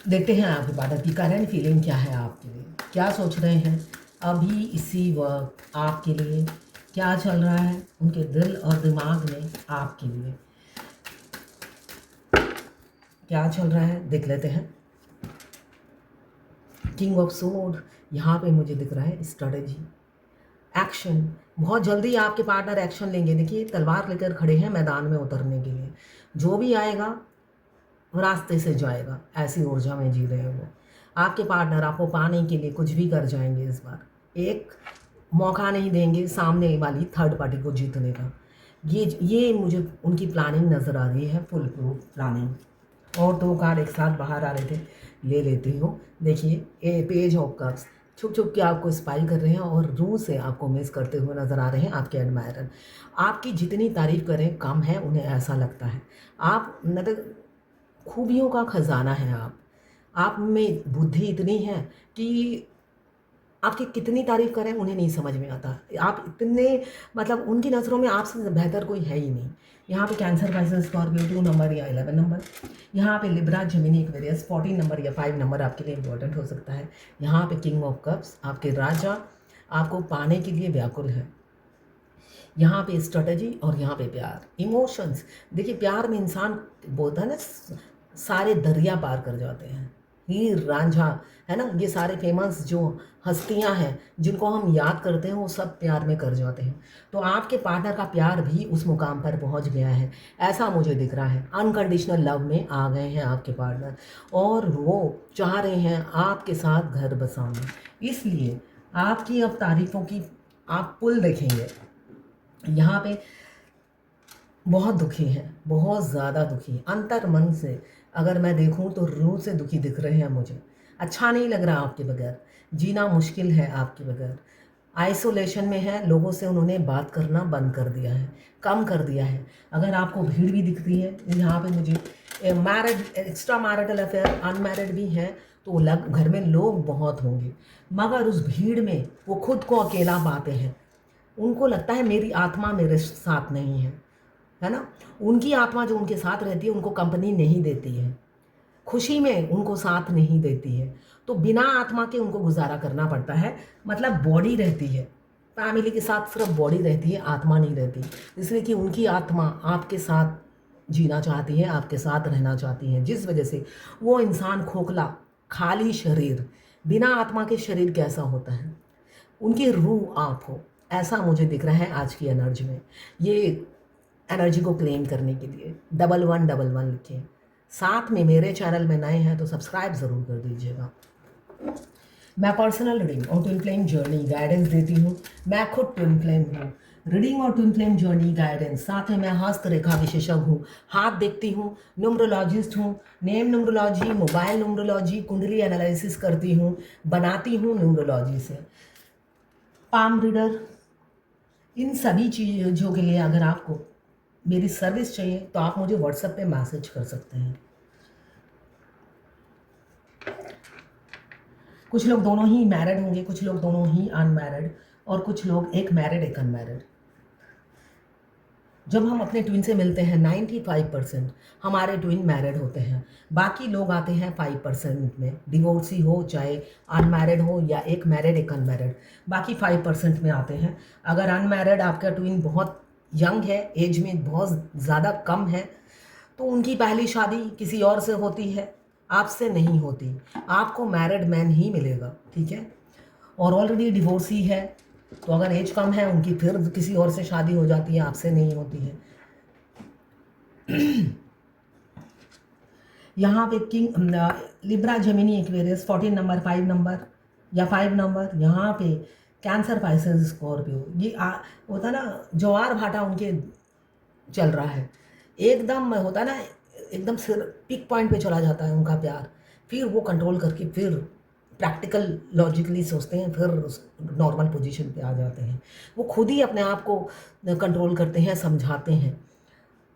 देखते हैं आपके पार्टनर की करंट फीलिंग क्या है आपके लिए, क्या सोच रहे हैं अभी इसी वक्त आपके लिए, क्या चल रहा है उनके दिल और दिमाग में आपके लिए, क्या चल रहा है देख लेते हैं। किंग ऑफ सोर्ड यहाँ पे मुझे दिख रहा है स्ट्रेटजी, एक्शन। बहुत जल्दी आपके पार्टनर एक्शन लेंगे। देखिए तलवार लेकर खड़े हैं मैदान में उतरने के लिए, जो भी आएगा वो रास्ते से जाएगा, ऐसी ऊर्जा में जी रहे हैं वो। आपके पार्टनर आपको पाने के लिए कुछ भी कर जाएंगे इस बार, एक मौका नहीं देंगे सामने वाली थर्ड पार्टी को जीतने का। ये मुझे उनकी प्लानिंग नज़र आ रही है, फुल प्रूफ प्लानिंग। और दो कार्ड एक साथ बाहर आ रहे थे, ले लेती हूँ। देखिए ए पेज ऑफ कप्स छुप छुप के आपको स्पाई कर रहे हैं और रूह से आपको मिस करते हुए नज़र आ रहे हैं आपके एडमायरर। आपकी जितनी तारीफ़ करें कम है, उन्हें ऐसा लगता है। आप मतलब खूबियों का खजाना है आप में बुद्धि इतनी है कि आपकी कितनी तारीफ़ करें उन्हें नहीं समझ में आता। आप इतने मतलब उनकी नज़रों में आपसे बेहतर कोई है ही नहीं। यहाँ पे कैंसर, पाइसेस, स्कॉर्पियो 2 नंबर या 11 नंबर। यहाँ पे लिब्रा, जेमिनी, एक्वेरियस 14 नंबर या 5 नंबर आपके लिए इम्पोर्टेंट हो सकता है। यहाँ पे किंग ऑफ कप्स आपके राजा आपको पाने के लिए व्याकुल है। यहाँ पे स्ट्रेटजी और यहाँ पे प्यार, इमोशंस। देखिए प्यार में इंसान बोलता है ना सारे दरिया पार कर जाते हैं। हीर रांझा है ना, ये सारे फेमस जो हस्तियां हैं जिनको हम याद करते हैं वो सब प्यार में कर जाते हैं। तो आपके पार्टनर का प्यार भी उस मुकाम पर पहुंच गया है, ऐसा मुझे दिख रहा है। अनकंडीशनल लव में आ गए हैं आपके पार्टनर और वो चाह रहे हैं आपके साथ घर बसाना। इसलिए आपकी अब तारीफों की आप पुल देखेंगे। यहाँ पे बहुत दुखी हैं, बहुत ज़्यादा दुखी, अंतर मन से अगर मैं देखूं तो रूह से दुखी दिख रहे हैं मुझे। अच्छा नहीं लग रहा आपके बगैर, जीना मुश्किल है आपके बगैर। आइसोलेशन में है, लोगों से उन्होंने बात करना बंद कर दिया है, कम कर दिया है। अगर आपको भीड़ भी दिखती है यहाँ पे मुझे married, extra marital affair, unmarried भी हैं तो घर में लोग बहुत होंगे, मगर उस भीड़ में वो खुद को अकेला पाते हैं। उनको लगता है मेरी आत्मा मेरे साथ नहीं है ना। उनकी आत्मा जो उनके साथ रहती है उनको कंपनी नहीं देती है, खुशी में उनको साथ नहीं देती है। तो बिना आत्मा के उनको गुजारा करना पड़ता है। मतलब बॉडी रहती है, फैमिली के साथ सिर्फ बॉडी रहती है, आत्मा नहीं रहती। इसलिए कि उनकी आत्मा आपके साथ जीना चाहती है, आपके साथ रहना चाहती है, जिस वजह से वो इंसान खोखला, खाली शरीर, बिना आत्मा के शरीर कैसा होता है, उनकी रूह आप हो, ऐसा मुझे दिख रहा है आज की एनर्जी में। ये एनर्जी को क्लेम करने के लिए 1111 लिखें। साथ में मेरे चैनल में नए हैं तो सब्सक्राइब ज़रूर कर दीजिएगा। मैं पर्सनल रीडिंग और ट्विन फ्लेम जर्नी गाइडेंस देती हूँ। मैं खुद ट्विन फ्लेम हूँ। रीडिंग और ट्विन फ्लेम जर्नी गाइडेंस, साथ में मैं हस्तरेखा विशेषज्ञ हूँ, हाथ देखती हूँ, न्यूमरोलॉजिस्ट हूँ, नेम न्यूमरोलॉजी, मोबाइल न्यूमरोलॉजी, कुंडली एनालिसिस करती हूँ, बनाती हूँ न्यूमरोलॉजी से, पाम रीडर। इन सभी चीज़ों के लिए अगर आपको मेरी सर्विस चाहिए तो आप मुझे व्हाट्सएप पे मैसेज कर सकते हैं। कुछ लोग दोनों ही मैरिड होंगे, कुछ लोग दोनों ही अनमैरिड, और कुछ लोग एक मैरिड एक अनमैरिड। जब हम अपने ट्विन से मिलते हैं 95% हमारे ट्विन मैरिड होते हैं, बाकी लोग आते हैं 5% में, डिवोर्सी हो चाहे अनमैरिड हो या एक मैरिड एक अनमैरिड, बाकी 5% में आते हैं। अगर अनमैरिड आपका ट्विन बहुत यंग है, एज में बहुत ज़्यादा कम है, तो उनकी पहली शादी किसी और से होती है, आपसे नहीं होती। आपको मैरिड मैन ही मिलेगा, ठीक है। और ऑलरेडी डिवोर्सी है तो अगर एज कम है उनकी फिर किसी और से शादी हो जाती है, आपसे नहीं होती है। यहाँ पे king, Libra, Gemini, Aquarius 14 number, 5 number या 5 नंबर। यहाँ पे कैंसर, पाइसेस, स्कॉर्पियो। ये होता ना ज्वार भाटा उनके चल रहा है, एकदम होता ना, एकदम सिर पिक पॉइंट पे चला जाता है उनका प्यार, फिर वो कंट्रोल करके फिर प्रैक्टिकल लॉजिकली सोचते हैं, फिर नॉर्मल पोजीशन पे आ जाते हैं। वो खुद ही अपने आप को कंट्रोल करते हैं, समझाते हैं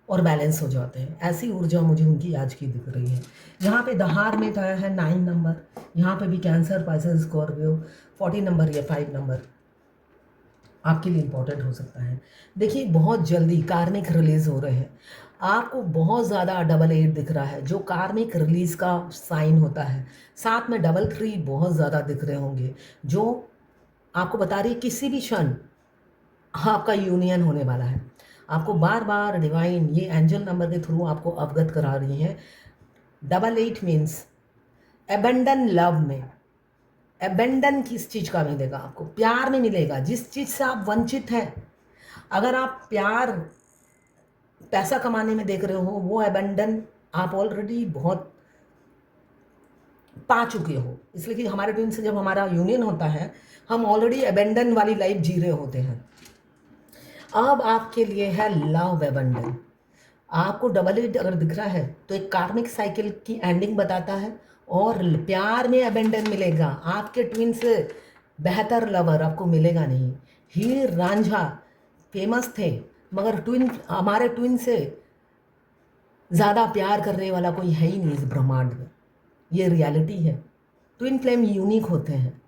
और बैलेंस हो जाते हैं। ऐसी ऊर्जा मुझे उनकी आज की दिख रही है। यहाँ पे दहार में आया है 9 नंबर। यहाँ पे भी कैंसर, पाइसेस, स्कॉर्पियो 40 नंबर या 5 नंबर आपके लिए इम्पोर्टेंट हो सकता है। देखिए बहुत जल्दी कार्मिक रिलीज हो रहे हैं। आपको बहुत ज़्यादा डबल 8 दिख रहा है, जो कार्मिक रिलीज़ का साइन होता है। साथ में डबल 3 बहुत ज़्यादा दिख रहे होंगे, जो आपको बता रही है किसी भी क्षण आपका यूनियन होने वाला है। आपको बार-बार डिवाइन ये एंजल नंबर के थ्रू आपको अवगत करा रही हैं। डबल 8 मीन्स अबंडन लव में, अबंडन किस चीज़ का मिलेगा आपको? प्यार में मिलेगा, जिस चीज़ से आप वंचित हैं। अगर आप प्यार पैसा कमाने में देख रहे हो, वो अबंडन आप ऑलरेडी बहुत पा चुके हो। इसलिए कि हमारे ट्विन से जब हमारा यूनियन होता है, हम ऑलरेडी अबंडन वाली लाइफ जी रहे होते हैं। अब आपके लिए है लव अबंडन। आपको डबल 8 अगर दिख रहा है तो एक कार्मिक साइकिल की एंडिंग बताता है, और प्यार में अबंडन मिलेगा। आपके ट्विन से बेहतर लवर आपको मिलेगा नहीं। हीर रांझा फेमस थे, मगर ट्विन हमारे ट्विन से ज़्यादा प्यार करने वाला कोई है ही नहीं इस ब्रह्मांड में। ये रियलिटी है। ट्विन फ्लेम यूनिक होते हैं।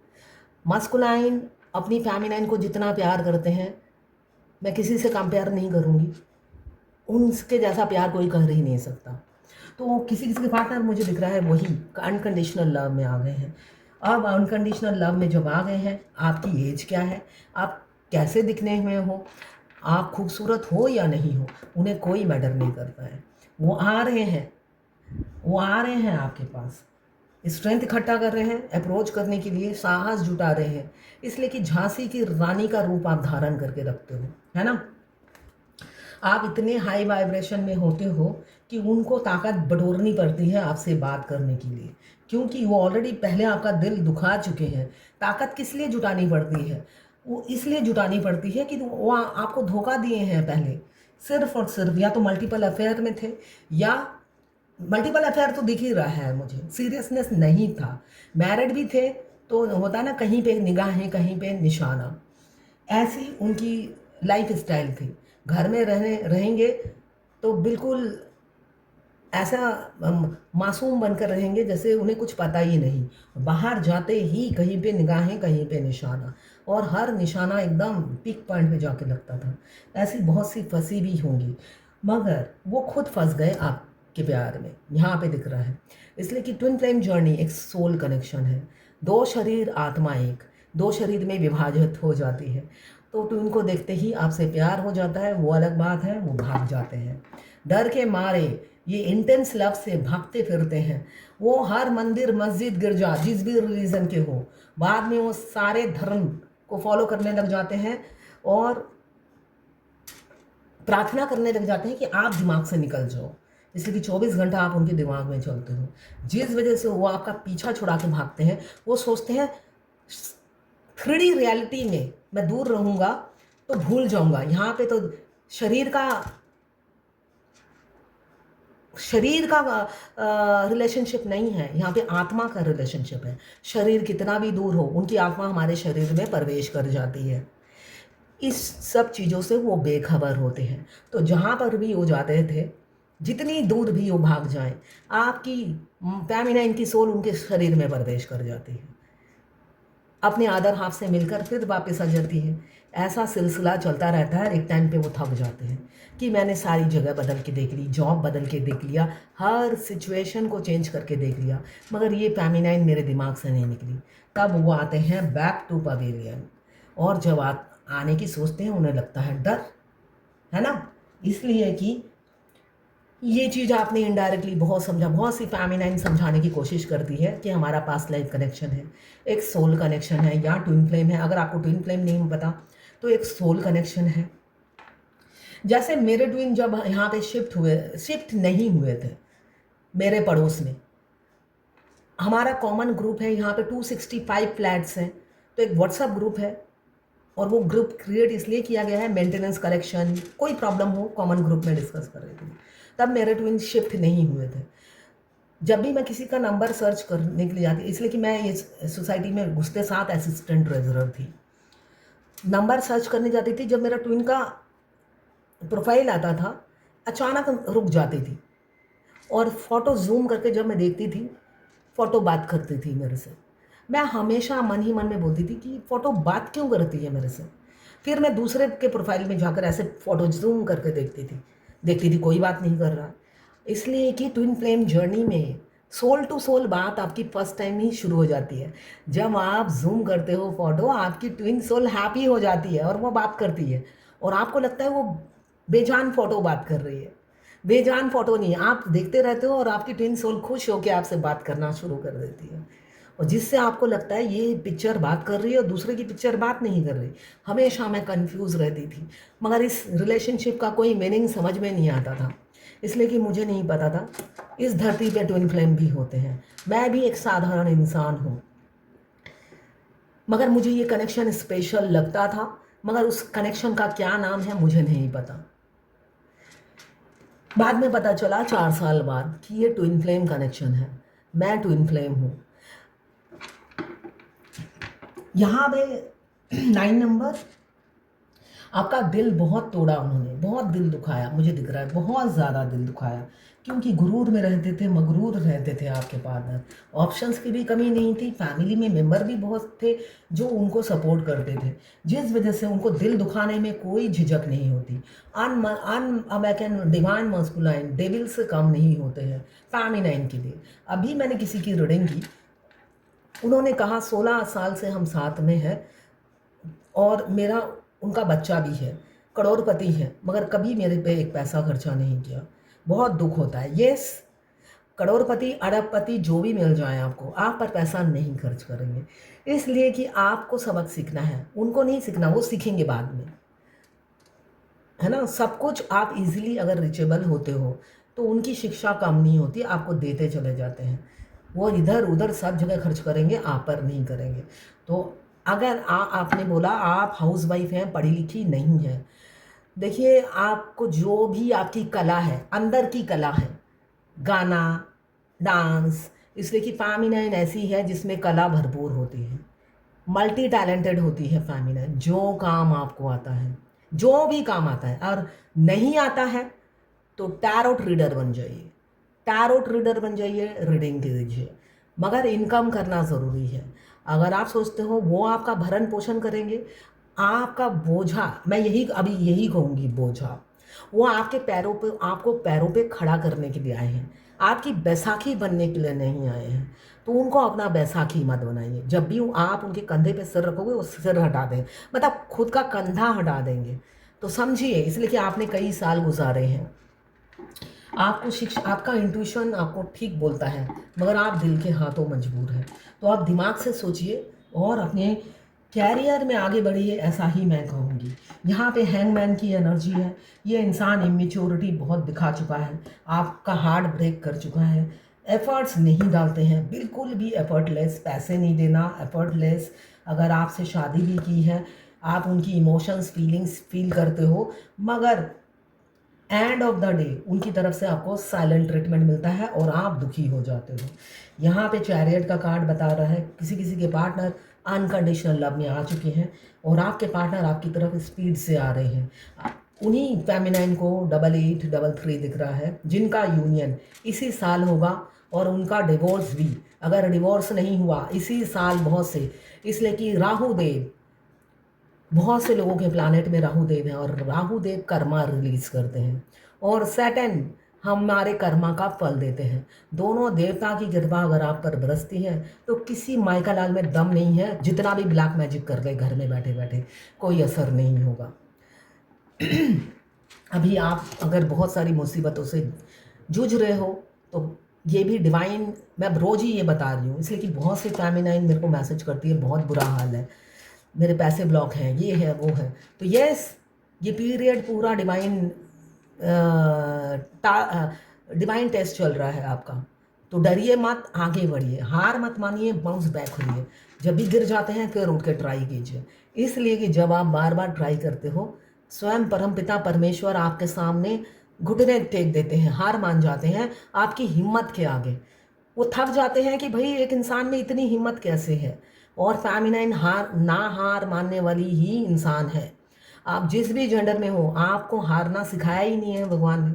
मस्कुलाइन अपनी फेमिनाइन को जितना प्यार करते हैं, मैं किसी से कंपेयर नहीं करूँगी, उनके जैसा प्यार कोई कर ही नहीं सकता। तो किसी किसी के पार्टनर मुझे दिख रहा है वही अनकंडीशनल लव में आ गए हैं। अब अनकंडीशनल लव में जब आ गए हैं, आपकी एज क्या है, आप कैसे दिखने में हो, आप खूबसूरत हो या नहीं हो, उन्हें कोई मैटर नहीं करता है। वो आ रहे हैं, वो आ रहे हैं आपके पास, स्ट्रेंथ इकट्ठा कर रहे हैं, अप्रोच करने के लिए साहस जुटा रहे हैं, इसलिए कि झांसी की रानी का रूप आप धारण करके रखते हो, है ना। आप इतने हाई वाइब्रेशन में होते हो कि उनको ताकत बटोरनी पड़ती है आपसे बात करने के लिए, क्योंकि वो ऑलरेडी पहले आपका दिल दुखा चुके हैं। ताकत किस लिए जुटानी पड़ती है? वो इसलिए जुटानी पड़ती है कि वो आपको धोखा दिए हैं पहले, सिर्फ और सिर्फ या तो मल्टीपल अफेयर में थे, या मल्टीपल अफेयर तो दिख ही रहा है मुझे, सीरियसनेस नहीं था। मैरिड भी थे तो होता है ना, कहीं पे निगाहें कहीं पे निशाना, ऐसी उनकी लाइफ स्टाइल थी। घर में रहेंगे तो बिल्कुल ऐसा मासूम बनकर रहेंगे जैसे उन्हें कुछ पता ही नहीं। बाहर जाते ही कहीं पे निगाहें कहीं पे निशाना, और हर निशाना एकदम पीक पॉइंट पे जाके लगता था। ऐसी बहुत सी फंसी भी होंगी, मगर वो खुद फंस गए आपके प्यार में, यहाँ पे दिख रहा है। इसलिए कि ट्विन फ्लेम जर्नी एक सोल कनेक्शन है। दो शरीर आत्मा एक, दो शरीर में विभाजित हो जाती है। तो ट्विन को देखते ही आपसे प्यार हो जाता है, वो अलग बात है, वो भाग जाते हैं डर के मारे। ये इंटेंस लव से भागते फिरते हैं। वो हर मंदिर मस्जिद गिरजा जिस भी रिलीजन के हो, बाद में वो सारे धर्म को फॉलो करने लग जाते हैं और प्रार्थना करने लग जाते हैं कि आप दिमाग से निकल जाओ, इसलिए कि 24 घंटा आप उनके दिमाग में चलते हो। जिस वजह से वो आपका पीछा छुड़ा के भागते हैं, वो सोचते हैं 3D रियलिटी में मैं दूर रहूँगा तो भूल जाऊँगा। यहाँ पे तो शरीर का रिलेशनशिप नहीं है, यहाँ पे आत्मा का रिलेशनशिप है। शरीर कितना भी दूर हो, उनकी आत्मा हमारे शरीर में प्रवेश कर जाती है। इस सब चीज़ों से वो बेखबर होते हैं। तो जहाँ पर भी वो जाते थे, जितनी दूर भी वो भाग जाएं, आपकी फेमिनाइन की सोल उनके शरीर में प्रवेश कर जाती है, अपने अदर हाफ से मिलकर फिर वापस आ जाती है। ऐसा सिलसिला चलता रहता है। एक टाइम पे वो थक जाते हैं कि मैंने सारी जगह बदल के देख ली, जॉब बदल के देख लिया, हर सिचुएशन को चेंज करके देख लिया, मगर ये फेमिनाइन मेरे दिमाग से नहीं निकली। तब वो आते हैं बैक टू पवेलियन, और जब आने की सोचते हैं उन्हें लगता है डर, है ना। इसलिए कि ये चीज़ आपने इनडायरेक्टली बहुत समझा। बहुत सी फेमिनाइन समझाने की कोशिश करती है कि हमारा पास्ट लाइफ कनेक्शन है, एक सोल कनेक्शन है, या ट्विन फ्लेम है। अगर आपको ट्विन फ्लेम नहीं पता तो एक सोल कनेक्शन है। जैसे मेरे ट्विन जब यहाँ पे शिफ्ट नहीं हुए थे मेरे पड़ोस में, हमारा कॉमन ग्रुप है यहाँ पे 265 फ्लैट्स हैं, तो एक व्हाट्सएप ग्रुप है, और वो ग्रुप क्रिएट इसलिए किया गया है मेंटेनेंस कलेक्शन, कोई प्रॉब्लम हो कॉमन ग्रुप में डिस्कस कर रहे थे। तब मेरे ट्विन शिफ्ट नहीं हुए थे। जब भी मैं किसी का नंबर सर्च करने के लिए जाती, इसलिए कि मैं ये सोसाइटी में घुसते साथ असिस्टेंट ट्रेजरर थी, नंबर सर्च करने जाती थी, जब मेरा ट्विन का प्रोफाइल आता था अचानक रुक जाती थी, और फ़ोटो जूम करके जब मैं देखती थी, फ़ोटो बात करती थी मेरे से। मैं हमेशा मन ही मन में बोलती थी कि फ़ोटो बात क्यों करती है मेरे से। फिर मैं दूसरे के प्रोफाइल में जाकर ऐसे फ़ोटो जूम करके देखती थी, देखती थी कोई बात नहीं कर रहा। इसलिए कि ट्विन फ्लेम जर्नी में सोल टू सोल बात आपकी फर्स्ट टाइम ही शुरू हो जाती है। जब आप जूम करते हो फोटो, आपकी ट्विन सोल हैप्पी हो जाती है और वो बात करती है, और आपको लगता है वो बेजान फोटो बात कर रही है। बेजान फोटो नहीं, आप देखते रहते हो और आपकी ट्विन सोल खुश होकर आपसे बात करना शुरू कर देती है, और जिससे आपको लगता है ये पिक्चर बात कर रही है और दूसरे की पिक्चर बात नहीं कर रही। हमेशा मैं कंफ्यूज रहती थी, मगर इस रिलेशनशिप का कोई मीनिंग समझ में नहीं आता था, इसलिए कि मुझे नहीं पता था इस धरती पे ट्विन फ्लेम भी होते हैं। मैं भी एक साधारण इंसान हूँ, मगर मुझे ये कनेक्शन स्पेशल लगता था, मगर उस कनेक्शन का क्या नाम है मुझे नहीं पता। बाद में पता चला 4 साल बाद कि ये ट्विन फ्लेम कनेक्शन है, मैं ट्विन फ्लेम हूँ। यहाँ पे 9 नंबर, आपका दिल बहुत तोड़ा उन्होंने, बहुत दिल दुखाया, मुझे दिख रहा है बहुत ज़्यादा दिल दुखाया, क्योंकि गुरूर में रहते थे, मगरूर रहते थे आपके पार्टनर। ऑप्शंस की भी कमी नहीं थी, फैमिली में मेंबर भी बहुत थे जो उनको सपोर्ट करते थे, जिस वजह से उनको दिल दुखाने में कोई झिझक नहीं होती। अन डिवाइन मस्कुलाइन डेविल से कम नहीं होते हैं फेमिनाइन के लिए। अभी मैंने किसी की रीडिंग की, उन्होंने कहा 16 साल से हम साथ में हैं और मेरा उनका बच्चा भी है, करोड़पति है, मगर कभी मेरे पे एक पैसा खर्चा नहीं किया। बहुत दुख होता है। यस, करोड़पति अरबपति जो भी मिल जाए आपको, आप पर पैसा नहीं खर्च करेंगे, इसलिए कि आपको सबक सीखना है, उनको नहीं सीखना, वो सीखेंगे बाद में, है ना। सब कुछ आप इजीली अगर रिचेबल होते हो तो उनकी शिक्षा कम नहीं होती, आपको देते चले जाते हैं। वो इधर उधर सब जगह खर्च करेंगे, आप पर नहीं करेंगे। तो अगर आपने बोला आप हाउस वाइफ हैं, पढ़ी लिखी नहीं है, देखिए आपको जो भी आपकी कला है, अंदर की कला है, गाना, डांस, इसलिए कि फेमिनाइन ऐसी है जिसमें कला भरपूर होती है, मल्टी टैलेंटेड होती है फेमिनाइन। जो काम आपको आता है, जो भी काम आता है, और नहीं आता है तो टैरोट रीडर बन जाइए, टैरोट रीडर बन जाइए, रीडिंग कीजिए, मगर इनकम करना ज़रूरी है। अगर आप सोचते हो वो आपका भरण पोषण करेंगे, आपका बोझा, मैं यही कहूँगी, बोझा वो आपके पैरों पे, आपको पैरों पे खड़ा करने के लिए आए हैं, आपकी बैसाखी बनने के लिए नहीं आए हैं। तो उनको अपना बैसाखी मत बनाइए। जब भी आप उनके कंधे पे सिर रखोगे वो सिर हटा दें, मतलब खुद का कंधा हटा देंगे, तो समझिए, इसलिए कि आपने कई साल गुजारे हैं। आपको शिक्षा, आपका इंट्यूशन आपको ठीक बोलता है, मगर आप दिल के हाथों मजबूर हैं। तो आप दिमाग से सोचिए और अपने कैरियर में आगे बढ़िए, ऐसा ही मैं कहूँगी। यहाँ पे हैंगमैन की एनर्जी है, ये इंसान इमेच्योरिटी बहुत दिखा चुका है, आपका हार्ट ब्रेक कर चुका है, एफर्ट्स नहीं डालते हैं, बिल्कुल भी एफर्टलेस, पैसे नहीं देना, एफर्टलेस। अगर आपसे शादी भी की है, आप उनकी इमोशंस फीलिंग्स फील करते हो, मगर एंड ऑफ द डे उनकी तरफ से आपको साइलेंट ट्रीटमेंट मिलता है और आप दुखी हो जाते हो। यहाँ पे चैरियट का कार्ड बता रहा है किसी किसी के पार्टनर अनकंडीशनल लव में आ चुके हैं और आपके पार्टनर आपकी तरफ स्पीड से आ रहे हैं। उन्हीं फेमिनाइन को 8833 दिख रहा है, जिनका यूनियन इसी साल होगा और उनका डिवोर्स भी, अगर डिवोर्स नहीं हुआ इसी साल, बहुत से, इसलिए कि राहु देव, बहुत से लोगों के प्लानेट में राहु देव हैं और राहु देव कर्मा रिलीज करते हैं और सैटर्न हमारे कर्मा का फल देते हैं। दोनों देवता की कृपा अगर आप पर बरसती है तो किसी माइका लाल में दम नहीं है, जितना भी ब्लैक मैजिक कर ले घर में बैठे बैठे कोई असर नहीं होगा। अभी आप अगर बहुत सारी मुसीबतों से जूझ रहे हो तो ये भी डिवाइन, मैं रोज ही ये बता रही हूँ, इसलिए कि बहुत से फेमिनाइन मेरे को मैसेज करती है बहुत बुरा हाल है, मेरे पैसे ब्लॉक हैं, ये है वो है। तो यस, ये पीरियड पूरा डिवाइन टेस्ट चल रहा है आपका। तो डरिए मत, आगे बढ़िए, हार मत मानिए, बाउंस बैक होइए। जब भी गिर जाते हैं फिर उठ के ट्राई कीजिए, इसलिए कि जब आप बार बार ट्राई करते हो, स्वयं परमपिता परमेश्वर आपके सामने घुटने टेक देते हैं, हार मान जाते हैं आपकी हिम्मत के आगे। वो थक जाते हैं कि भाई एक इंसान में इतनी हिम्मत कैसे है। और फेमिनाइन हार मानने वाली ही इंसान है। आप जिस भी जेंडर में हो, आपको हारना सिखाया ही नहीं है भगवान ने।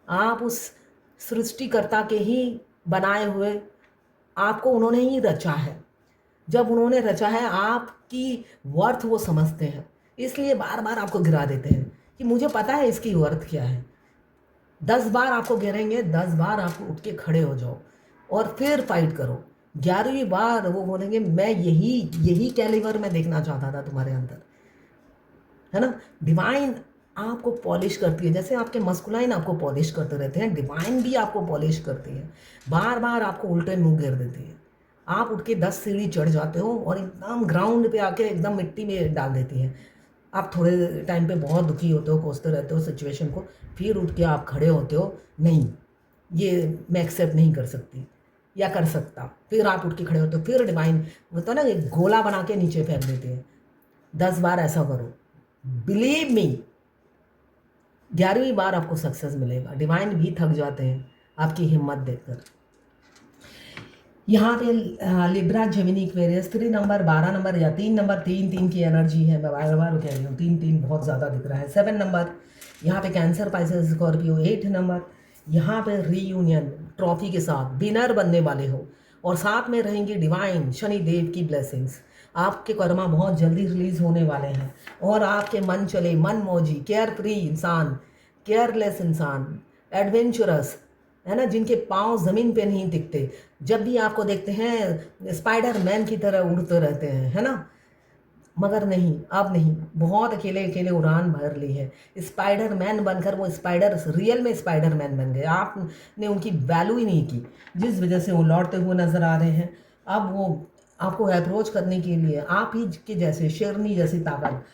आप उस सृष्टिकर्ता के ही बनाए हुए, आपको उन्होंने ही रचा है। जब उन्होंने रचा है, आपकी वर्थ वो समझते हैं, इसलिए बार बार आपको गिरा देते हैं कि मुझे पता है इसकी वर्थ क्या है। 10 बार आपको गिरेंगे, 10 बार आपको उठ के खड़े हो जाओ और फिर फाइट करो। 11वीं बार वो बोलेंगे मैं यही यही कैलिबर मैं देखना चाहता था तुम्हारे अंदर, है ना। डिवाइन आपको पॉलिश करती है, जैसे आपके मस्कुलाइन आपको पॉलिश करते रहते हैं, डिवाइन भी आपको पॉलिश करती है। बार बार आपको उल्टे मुंह गिर देती है, आप उठ के 10 सीढ़ी चढ़ जाते हो और एकदम ग्राउंड पे आके एकदम मिट्टी में डाल देती है। आप थोड़े टाइम पे बहुत दुखी होते हो, कोसते रहते हो सिचुएशन को, फिर उठ के आप खड़े होते हो, नहीं ये मैं एक्सेप्ट नहीं कर सकती या कर सकता, फिर आप उठ के खड़े होते हो, फिर डिवाइन होता है ना एक गोला बना के नीचे फेंक देते हैं। 10 बार ऐसा करो, बिलीव मी 11वीं बार आपको सक्सेस मिलेगा। डिवाइन भी थक जाते हैं आपकी हिम्मत देखकर। यहाँ पे Libra Gemini Aquarius 3 number, 12 number या 3 नंबर, 3 की एनर्जी है, मैं बार बार कह रही हूँ 3 बहुत ज़्यादा दिख रहा है। 7 नंबर यहाँ पे कैंसर, पाइसेस, स्कॉर्पियो। 8 नंबर यहाँ पे रीयूनियन ट्रॉफी के साथ विनर बनने वाले हो और साथ में रहेंगी डिवाइन शनि देव की ब्लेसिंग्स। आपके कर्मा बहुत जल्दी रिलीज होने वाले हैं और आपके मन चले, मन मौजी, केयर फ्री इंसान, केयरलेस इंसान, एडवेंचरस, है ना, जिनके पाँव ज़मीन पे नहीं टिकते, जब भी आपको देखते हैं स्पाइडर मैन की तरह उड़ते रहते हैं, है ना। मगर नहीं, अब नहीं, बहुत अकेले अकेले उड़ान भर ली है। स्पाइडर मैन बनकर वो स्पाइडर रियल में स्पाइडर मैन बन गए, आपने उनकी वैल्यू ही नहीं की, जिस वजह से वो लौटते हुए नज़र आ रहे हैं। अब वो आपको अप्रोच करने के लिए आप ही के जैसे शेरनी जैसी ताकत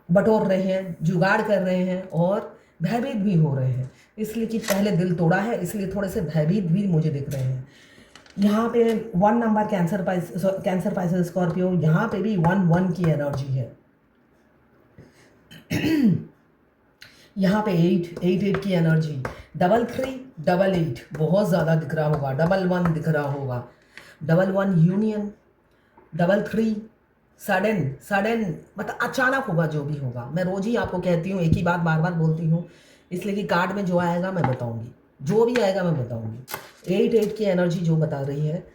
बटोर रहे हैं, जुगाड़ कर रहे हैं और भयभीत भी हो रहे हैं, इसलिए कि पहले दिल तोड़ा है, इसलिए थोड़े से भयभीत भी मुझे दिख रहे हैं। यहाँ पे 1 नंबर कैंसर पाइसेस स्कॉर्पियो, यहाँ पे भी 1 की एनर्जी है। यहाँ पे 8 की एनर्जी, 3 बहुत ज़्यादा दिख रहा होगा, 1 दिख रहा होगा, 1 यूनियन, 3 सडन मतलब अचानक होगा जो भी होगा। मैं रोज ही आपको कहती हूँ, एक ही बात बार बार बोलती हूँ, इसलिए कि कार्ड में जो आएगा मैं बताऊँगी, जो भी आएगा मैं बताऊँगी। 8 की एनर्जी जो बता रही है,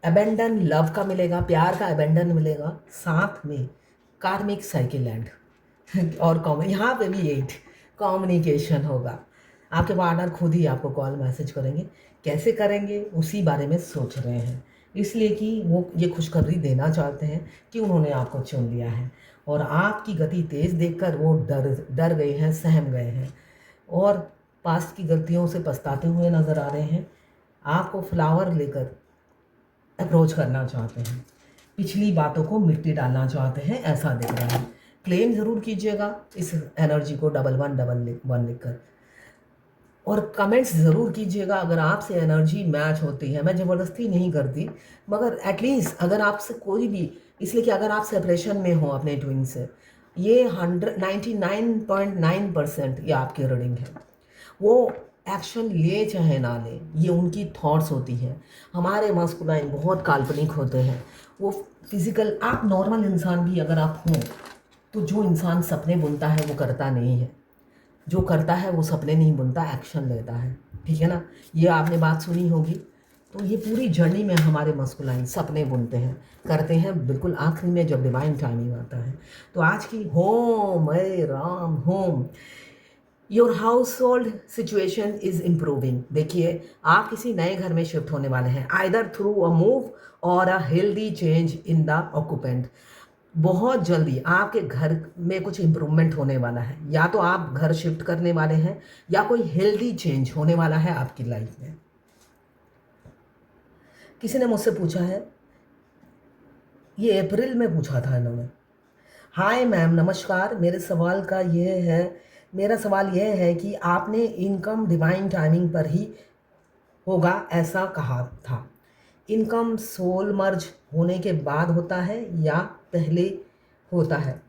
अबेंडन लव का मिलेगा, प्यार का अबेंडन मिलेगा, साथ में कार्मिक साइकिल एंड और यहाँ पे भी 8 कम्युनिकेशन होगा। आपके पार्टनर खुद ही आपको कॉल मैसेज करेंगे, कैसे करेंगे उसी बारे में सोच रहे हैं, इसलिए कि वो ये खुशखबरी देना चाहते हैं कि उन्होंने आपको चुन लिया है और आपकी गति तेज़ देखकर वो डर गए हैं, सहम गए हैं और पास्ट की गलतियों से पछताते हुए नज़र आ रहे हैं। आपको फ्लावर लेकर अप्रोच करना चाहते हैं, पिछली बातों को मिट्टी डालना चाहते हैं, ऐसा दिख रहा है। क्लेम ज़रूर कीजिएगा इस एनर्जी को 11 लिखकर और कमेंट्स ज़रूर कीजिएगा अगर आपसे एनर्जी मैच होती है। मैं ज़बरदस्ती नहीं करती, मगर एटलीस्ट अगर आपसे कोई भी, इसलिए कि अगर आप सेपरेशन में हो अपने ट्विन से, ये 99.9% ये आपकी रीडिंग है। वो एक्शन ले चाहे ना ले, ये उनकी थॉट्स होती हैं। हमारे मास्कुलाइन बहुत काल्पनिक होते हैं, वो फिज़िकल, आप नॉर्मल इंसान भी अगर आप हों तो जो इंसान सपने बुनता है वो करता नहीं है, जो करता है वो सपने नहीं बुनता, एक्शन लेता है, ठीक है ना। ये आपने बात सुनी होगी। तो ये पूरी जर्नी में हमारे मस्कुलाइन सपने बुनते हैं, करते हैं, बिल्कुल आखिरी में जब डिवाइन टाइमिंग आता है। तो आज की home A Ram home, your house hold situation is improving. देखिए आप किसी नए घर में शिफ्ट होने वाले हैं, आइदर थ्रू अ मूव और a healthy change in the occupant. बहुत जल्दी आपके घर में कुछ इम्प्रूवमेंट होने वाला है, या तो आप घर शिफ्ट करने वाले हैं या कोई हेल्दी चेंज होने वाला है आपकी लाइफ में। किसी ने मुझसे पूछा है, ये अप्रैल में पूछा था इन्होंने, हाय मैम नमस्कार, मेरा सवाल यह है कि आपने इनकम डिवाइन टाइमिंग पर ही होगा ऐसा कहा था। इनकम सोल मर्ज होने के बाद होता है या पहले होता है?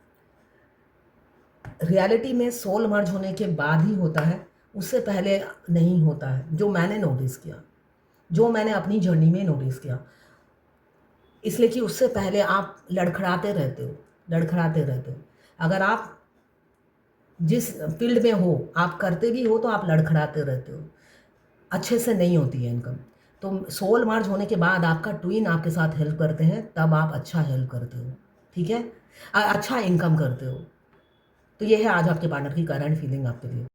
रियलिटी में सोल मर्ज होने के बाद ही होता है, उससे पहले नहीं होता है, जो मैंने नोटिस किया, जो मैंने अपनी जर्नी में नोटिस किया। इसलिए कि उससे पहले आप लड़खड़ाते रहते हो, लड़खड़ाते रहते हो। अगर आप जिस फील्ड में हो, आप करते भी हो तो आप लड़खड़ाते रहते हो, अच्छे से नहीं होती है इनकम। तो सोल मर्ज होने के बाद आपका ट्विन आपके साथ हेल्प करते हैं, तब आप अच्छा हेल्प करते हो, ठीक है, अच्छा इनकम करते हो। तो ये है आज आपके पार्टनर की करंट फीलिंग आपके लिए।